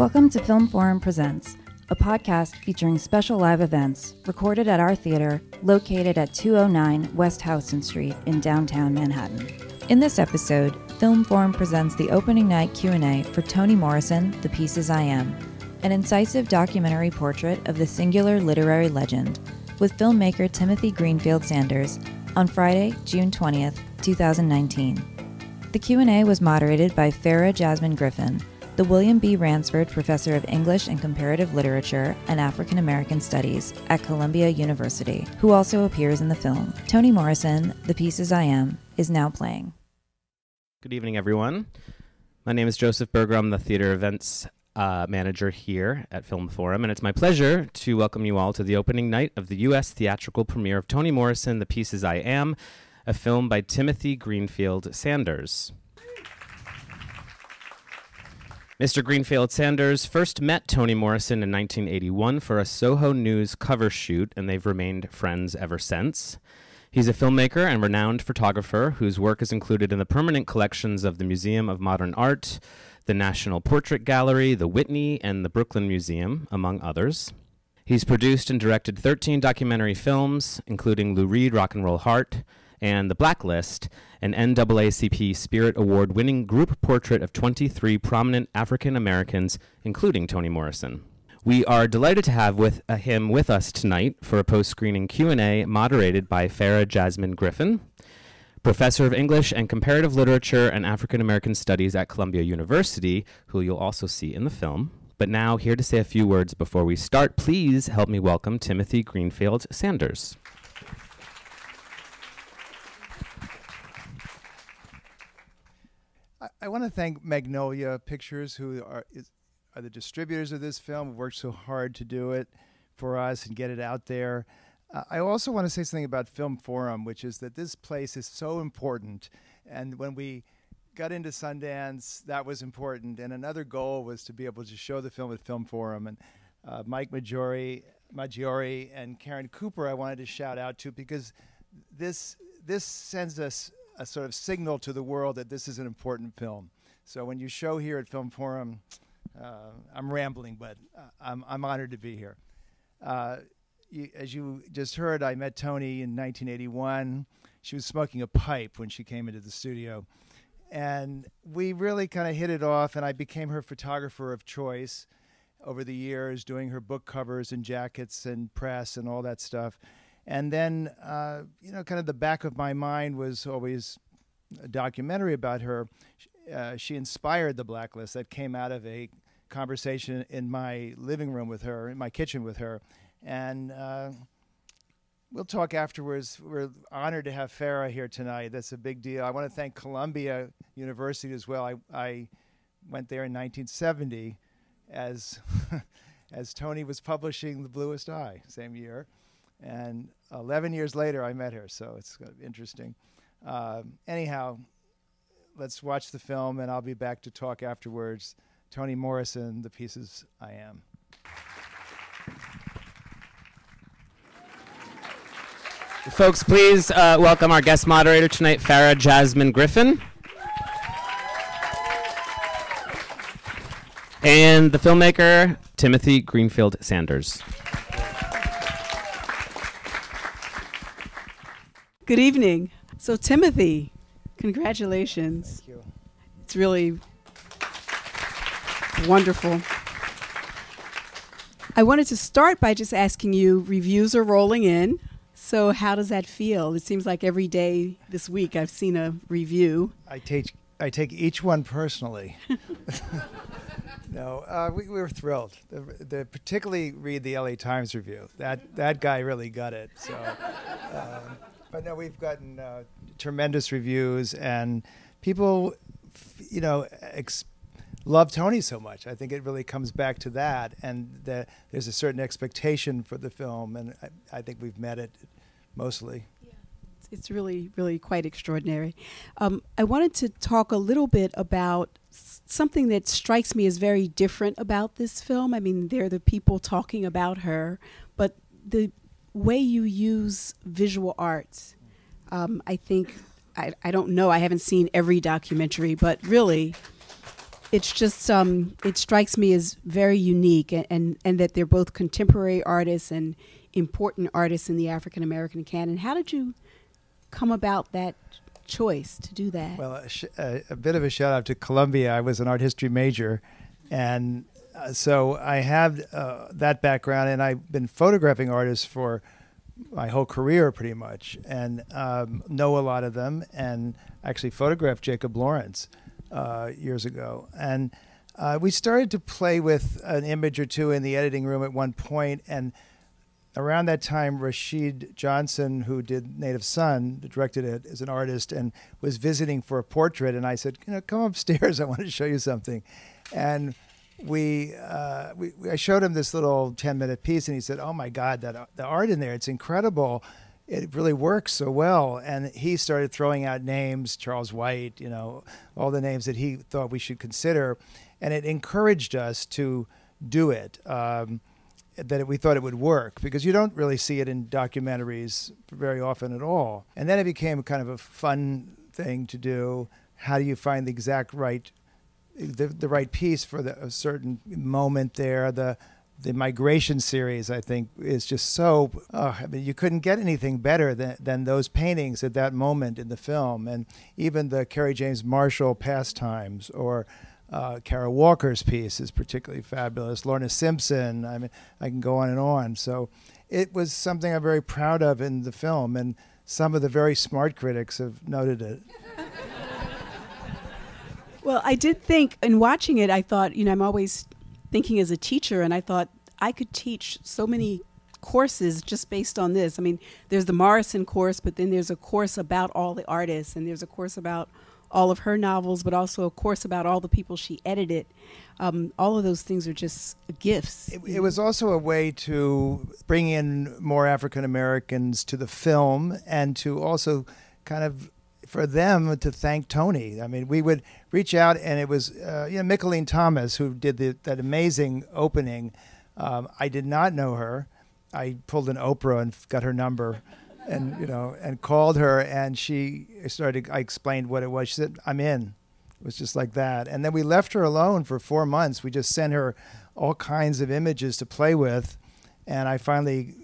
Welcome to Film Forum Presents, a podcast featuring special live events recorded at our theater located at 209 West Houston Street in downtown Manhattan. In this episode, Film Forum presents the opening night Q&A for Toni Morrison, The Pieces I Am, an incisive documentary portrait of the singular literary legend, with filmmaker Timothy Greenfield-Sanders on Friday, June 20th, 2019. The Q&A was moderated by Farah Jasmine Griffin, the William B. Ransford Professor of English and Comparative Literature and African American Studies at Columbia University, who also appears in the film. Toni Morrison, The Pieces I Am, is now playing. Good evening, everyone. My name is Joseph Berger. I'm the theater events manager here at Film Forum, and it's my pleasure to welcome you all to the opening night of the U.S. theatrical premiere of Toni Morrison, The Pieces I Am, a film by Timothy Greenfield-Sanders. Mr. Greenfield-Sanders first met Toni Morrison in 1981 for a Soho News cover shoot, and they've remained friends ever since. He's a filmmaker and renowned photographer whose work is included in the permanent collections of the Museum of Modern Art, the National Portrait Gallery, the Whitney, and the Brooklyn Museum, among others. He's produced and directed 13 documentary films, including Lou Reed, Rock and Roll Heart, and The Blacklist, an NAACP Spirit Award-winning group portrait of 23 prominent African Americans, including Toni Morrison. We are delighted to have him with us tonight for a post-screening Q&A moderated by Farah Jasmine Griffin, Professor of English and Comparative Literature and African American Studies at Columbia University, who you'll also see in the film. But now, here to say a few words before we start, please help me welcome Timothy Greenfield-Sanders. I want to thank Magnolia Pictures, who are the distributors of this film, worked so hard to do it for us and get it out there. I also want to say something about Film Forum, which is that this place is so important. And when we got into Sundance, that was important. And another goal was to be able to show the film at Film Forum. And Mike Maggiore and Karen Cooper I wanted to shout out to, because this sends us a sort of signal to the world that this is an important film. So when you show here at Film Forum, I'm rambling, but I'm honored to be here. As you just heard, I met Toni in 1981. She was smoking a pipe when she came into the studio. And we really kind of hit it off, and I became her photographer of choice over the years, doing her book covers and jackets and press and all that stuff. And then, kind of the back of my mind was always a documentary about her. She inspired The Blacklist. That came out of a conversation in my living room with her, in my kitchen with her. And we'll talk afterwards. We're honored to have Farah here tonight. That's a big deal. I want to thank Columbia University as well. I went there in 1970 as Toni was publishing The Bluest Eye, same year. And 11 years later, I met her, so it's interesting. Anyhow, let's watch the film, and I'll be back to talk afterwards. Toni Morrison, The Pieces I Am. Folks, please welcome our guest moderator tonight, Farah Jasmine Griffin. And the filmmaker, Timothy Greenfield-Sanders. Good evening. So Timothy, congratulations. Thank you. It's really wonderful. I wanted to start by just asking you, reviews are rolling in. So how does that feel? It seems like every day this week I've seen a review. I take each one personally. No, we were thrilled. Particularly read the LA Times review. That guy really got it. So. But no, we've gotten tremendous reviews, and people, love Toni so much. I think it really comes back to that, and there's a certain expectation for the film, and I think we've met it mostly. Yeah. It's really, really quite extraordinary. I wanted to talk a little bit about something that strikes me as very different about this film. I mean, they're the people talking about her, but the way you use visual arts, I think, I don't know, I haven't seen every documentary, but really it's just it strikes me as very unique, and that they're both contemporary artists and important artists in the African American canon. How did you come about that choice to do that? Well, a bit of a shout out to Columbia. I was an art history major, and so I have that background, and I've been photographing artists for my whole career pretty much, and know a lot of them, and actually photographed Jacob Lawrence years ago. And we started to play with an image or two in the editing room at one point, and around that time, Rashid Johnson, who did Native Son, directed it as an artist, and was visiting for a portrait. And I said, come upstairs. I want to show you something. And I showed him this little 10-minute piece, and he said, "Oh my God, the art in there, it's incredible. It really works so well." And he started throwing out names, Charles White, all the names that he thought we should consider. And it encouraged us to do it. That we thought it would work, because you don't really see it in documentaries very often at all. And then it became kind of a fun thing to do. How do you find the exact right, the right piece for a certain moment there? The migration series, I think, is just so, you couldn't get anything better than those paintings at that moment in the film. And even the Kerry James Marshall pastimes, or Kara Walker's piece is particularly fabulous. Lorna Simpson, I mean, I can go on and on. So it was something I'm very proud of in the film, and some of the very smart critics have noted it. Well, I did think, in watching it, I thought, I'm always thinking as a teacher, and I thought I could teach so many courses just based on this. I mean, there's the Morrison course, but then there's a course about all the artists, and there's a course about all of her novels, but also a course about all the people she edited. All of those things are just gifts. It was also a way to bring in more African Americans to the film, and to also kind of for them to thank Toni. I mean, we would reach out, and it was Micheline Thomas who did that amazing opening. I did not know her. I pulled an Oprah and got her number. And called her, and I explained what it was. She said, "I'm in." It was just like that. And then we left her alone for 4 months. We just sent her all kinds of images to play with. And I finally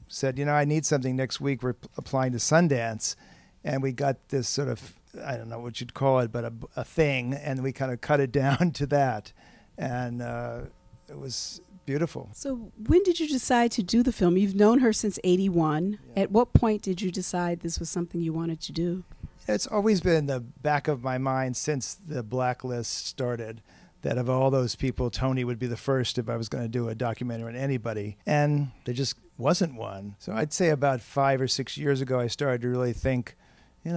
said, I need something next week. We're applying to Sundance. And we got this sort of, I don't know what you'd call it, but a thing. And we kind of cut it down to that. And it was beautiful. So when did you decide to do the film? You've known her since '81. Yeah. At what point did you decide this was something you wanted to do? It's always been in the back of my mind since the Blacklist started, that of all those people, Toni would be the first if I was going to do a documentary on anybody. And there just wasn't one. So I'd say about 5 or 6 years ago, I started to really think,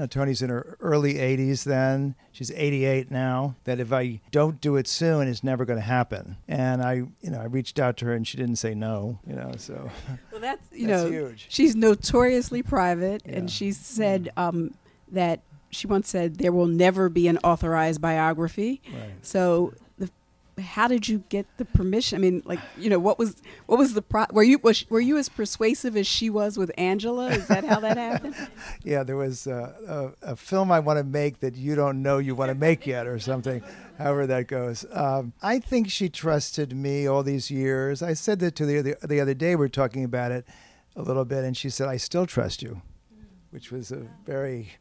Toni's in her early 80s then. She's 88 now. That if I don't do it soon, it's never going to happen. And I reached out to her, and she didn't say no. So well, that's huge. She's notoriously private, and she said that she once said there will never be an authorized biography. Right. So how did you get the permission? I mean, what was the were you as persuasive as she was with Angela? Is that how that happened? Yeah, there was a film I want to make that you don't know you want to make yet, or something, however that goes. I think she trusted me all these years. I said that to the other day. We were talking about it a little bit, and she said, "I still trust you," which was a very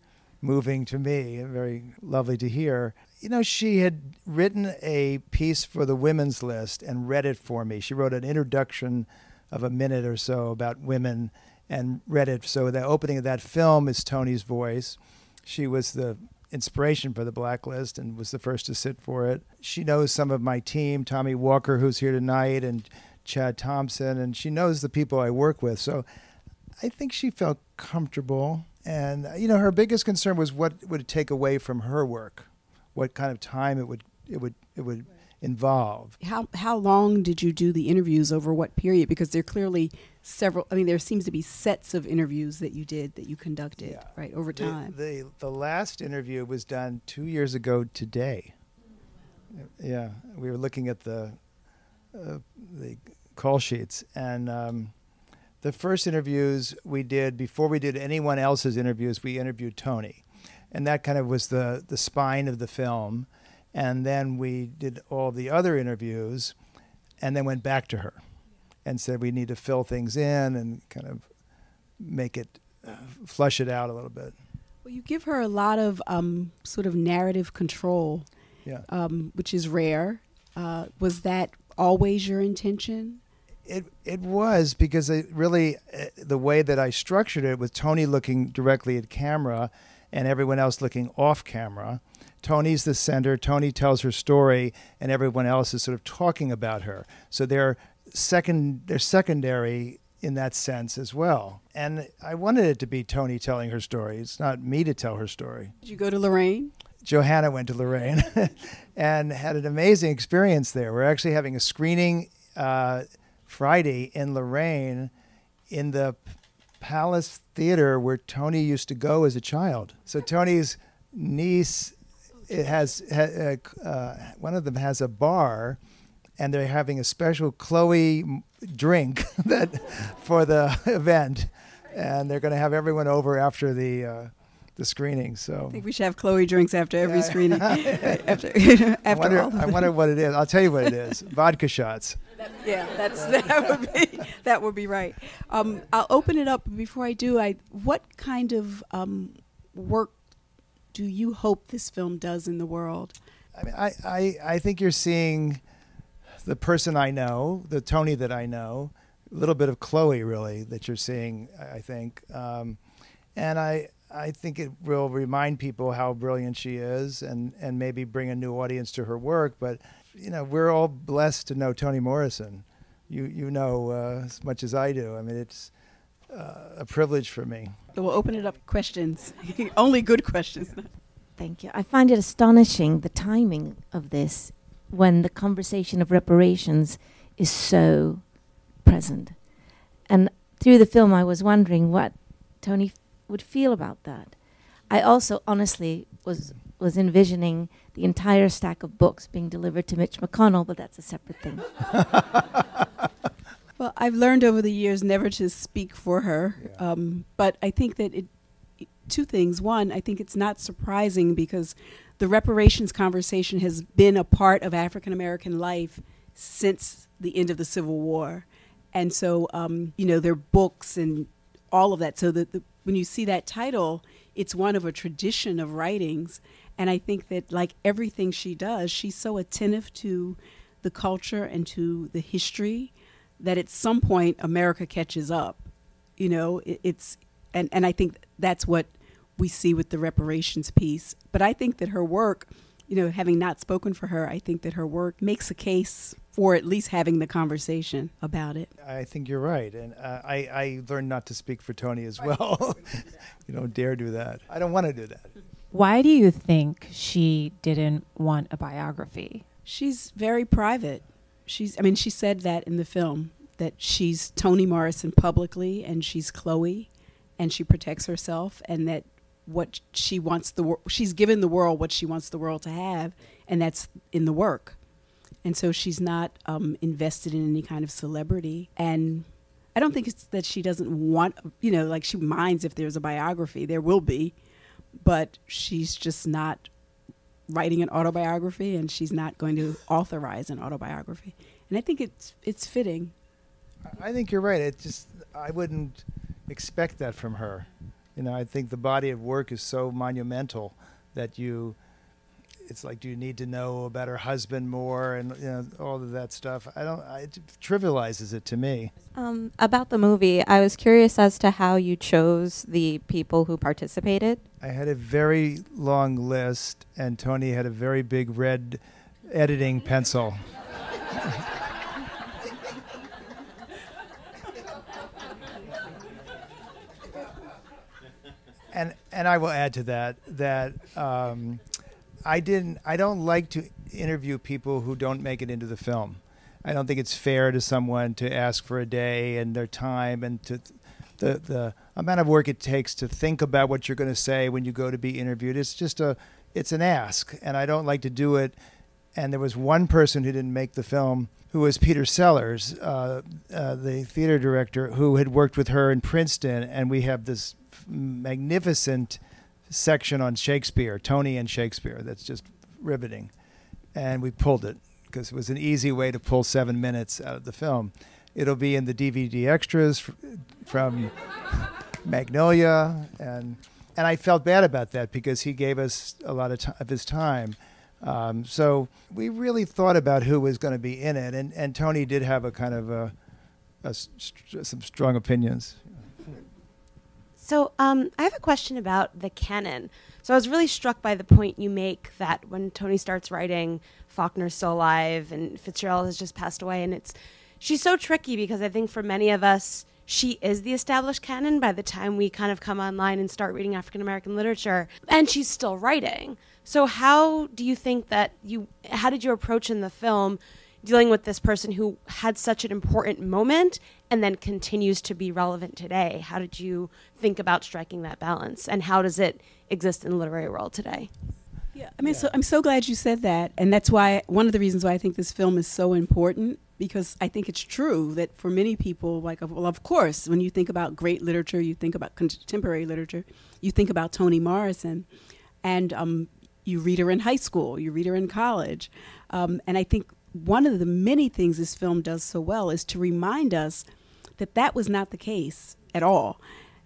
moving to me and very lovely to hear. She had written a piece for the Women's List and read it for me. She wrote an introduction of a minute or so about women and read it. So the opening of that film is Toni's voice. She was the inspiration for the Blacklist and was the first to sit for it. She knows some of my team, Tommy Walker, who's here tonight, and Chad Thompson, and she knows the people I work with. So I think she felt comfortable. And, her biggest concern was what would it take away from her work, what kind of time it would involve. How long did you do the interviews, over what period? Because there are clearly several, there seems to be sets of interviews that you conducted, right, over time. The last interview was done 2 years ago today. Yeah, we were looking at the call sheets, and the first interviews we did, before we did anyone else's interviews, we interviewed Toni. And that kind of was the spine of the film. And then we did all the other interviews and then went back to her and said we need to fill things in and kind of make it, flush it out a little bit. Well, you give her a lot of sort of narrative control, which is rare. Was that always your intention? It was, because the way that I structured it, with Toni looking directly at camera and everyone else looking off camera. Toni's the center. Toni tells her story, and everyone else is sort of talking about her. So they're secondary in that sense as well. And I wanted it to be Toni telling her story. It's not me to tell her story. Did you go to Lorraine? Johanna went to Lorraine and had an amazing experience there. We're actually having a screening Friday in Lorraine in the Palace Theater where Toni used to go as a child. So Toni's niece, one of them has a bar, and they're having a special Chloe drink for the event, and they're going to have everyone over after the screening. So I think we should have Chloe drinks after every screening. after I wonder what it is. I'll tell you what it is. Vodka shots. That would be right. I'll open it up. Before I do, what kind of work do you hope this film does in the world? I mean, I think you're seeing the person I know, the Toni that I know, a little bit of Chloe really that you're seeing, I think. And I think it will remind people how brilliant she is, and maybe bring a new audience to her work. But, you know, we're all blessed to know Toni Morrison. You know as much as I do. I mean, it's a privilege for me. We'll open it up to questions. Only good questions. Thank you. I find it astonishing, the timing of this, when the conversation of reparations is so present. And through the film, I was wondering what Toni would feel about that. I also honestly was envisioning the entire stack of books being delivered to Mitch McConnell, but that's a separate thing. Well, I've learned over the years never to speak for her, but I think that two things. One, I think it's not surprising because the reparations conversation has been a part of African American life since the end of the Civil War. And so, you know, there are books and all of that. So when you see that title, it's one of a tradition of writings. And I think that, like everything she does, she's so attentive to the culture and to the history that at some point America catches up. You know, and I think that's what we see with the reparations piece. But I think that her work, you know, having not spoken for her, I think that her work makes a case for at least having the conversation about it. I think you're right. And I learned not to speak for Toni as well. You don't dare do that. I don't want to do that. Why do you think she didn't want a biography? She's very private. She said that in the film, that she's Toni Morrison publicly, and she's Chloe, and she protects herself, and that what she wants she's given the world what she wants the world to have, and that's in the work. And so she's not invested in any kind of celebrity. And I don't think it's that she doesn't want, you know, like she minds if there's a biography. There will be. But she's just not writing an autobiography, and she's not going to authorize an autobiography. And I think it's fitting. I think you're right. I wouldn't expect that from her. You know, I think the body of work is so monumental that it's like, do you need to know about her husband more, and you know, all of that stuff. It trivializes it to me. About the movie, I was curious as to how you chose the people who participated. I had a very long list, and Toni had a very big red editing pencil. And I will add to that I don't like to interview people who don't make it into the film. I don't think it's fair to someone to ask for a day and their time and to the amount of work it takes to think about what you're going to say when you go to be interviewed. It's an ask, and I don't like to do it. And there was one person who didn't make the film, who was Peter Sellers, the theater director, who had worked with her in Princeton, and we have this magnificent section on Shakespeare, Toni and Shakespeare, that's just riveting. and we pulled it because it was an easy way to pull 7 minutes out of the film. It'll be in the DVD extras from Magnolia, and I felt bad about that because he gave us a lot of his time. So we really thought about who was going to be in it, and Tony did have a kind of some strong opinions. So I have a question about the canon. So I was really struck by the point you make that when Tony starts writing, Faulkner's still alive and Fitzgerald has just passed away, and she's so tricky because I think for many of us, she is the established canon by the time we kind of come online and start reading African-American literature, and she's still writing. So how do you think that how did you approach in the film dealing with this person who had such an important moment and then continues to be relevant today? How did you think about striking that balance, and how does it exist in the literary world today? Yeah, I mean, so I'm so glad you said that, and that's why one of the reasons why I think this film is so important, because I think it's true that for many people, like, well, of course, when you think about great literature, you think about contemporary literature, you think about Toni Morrison, and you read her in high school, you read her in college, and I think one of the many things this film does so well is to remind us that that was not the case at all.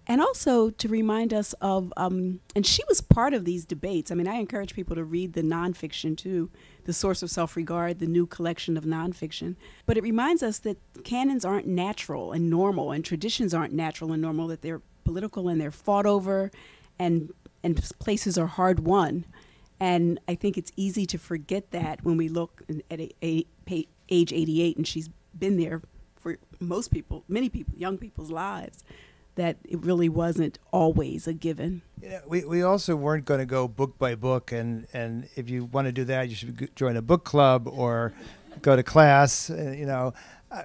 And also to remind us of, and she was part of these debates. I mean, I encourage people to read the nonfiction too, The Source of Self-Regard, the new collection of nonfiction. But it reminds us that canons aren't natural and normal, and traditions aren't natural and normal, that they're political and they're fought over, and places are hard won. And I think it's easy to forget that when we look at age 88, and she's been there for most people, many people, young people's lives, that it really wasn't always a given. Yeah, we also weren't going to go book by book, and if you want to do that, you should join a book club or go to class.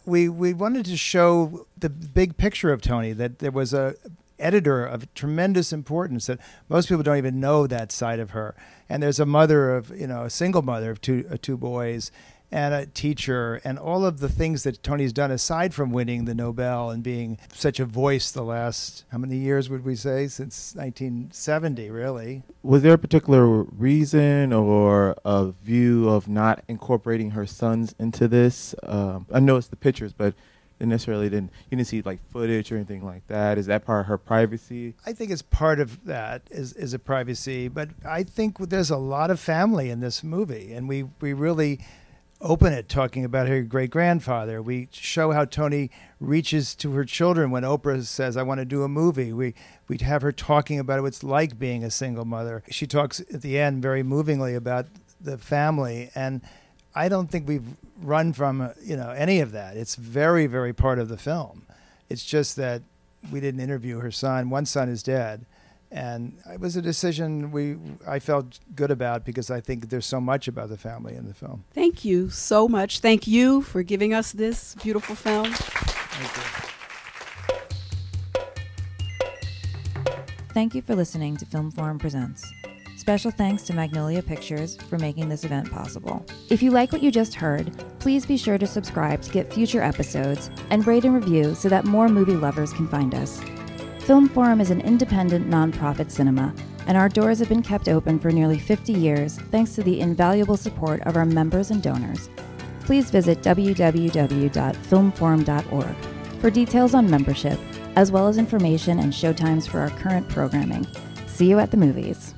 We wanted to show the big picture of Toni, that there was a editor of tremendous importance that most people don't even know that side of her. And there's a mother of, a single mother of two boys, and a teacher, and all of the things that Toni's done aside from winning the Nobel and being such a voice the last, how many years would we say, since 1970, really. Was there a particular reason or a view of not incorporating her sons into this? I noticed the pictures, but you didn't see like footage or anything like that. Is that part of her privacy? I think it's part of that is a privacy, but I think there's a lot of family in this movie, and we really open it talking about her great-grandfather. We show how Toni reaches to her children when Oprah says, I want to do a movie. We'd have her talking about what it's like being a single mother. She talks at the end very movingly about the family, and I don't think we've run from any of that. It's very, very part of the film. It's just that we didn't interview her son. One son is dead. And it was a decision I felt good about because I think there's so much about the family in the film. Thank you so much. Thank you for giving us this beautiful film. Thank you. Thank you for listening to Film Forum Presents. Special thanks to Magnolia Pictures for making this event possible. If you like what you just heard, please be sure to subscribe to get future episodes and rate and review so that more movie lovers can find us. Film Forum is an independent, nonprofit cinema, and our doors have been kept open for nearly 50 years thanks to the invaluable support of our members and donors. Please visit www.filmforum.org for details on membership, as well as information and showtimes for our current programming. See you at the movies.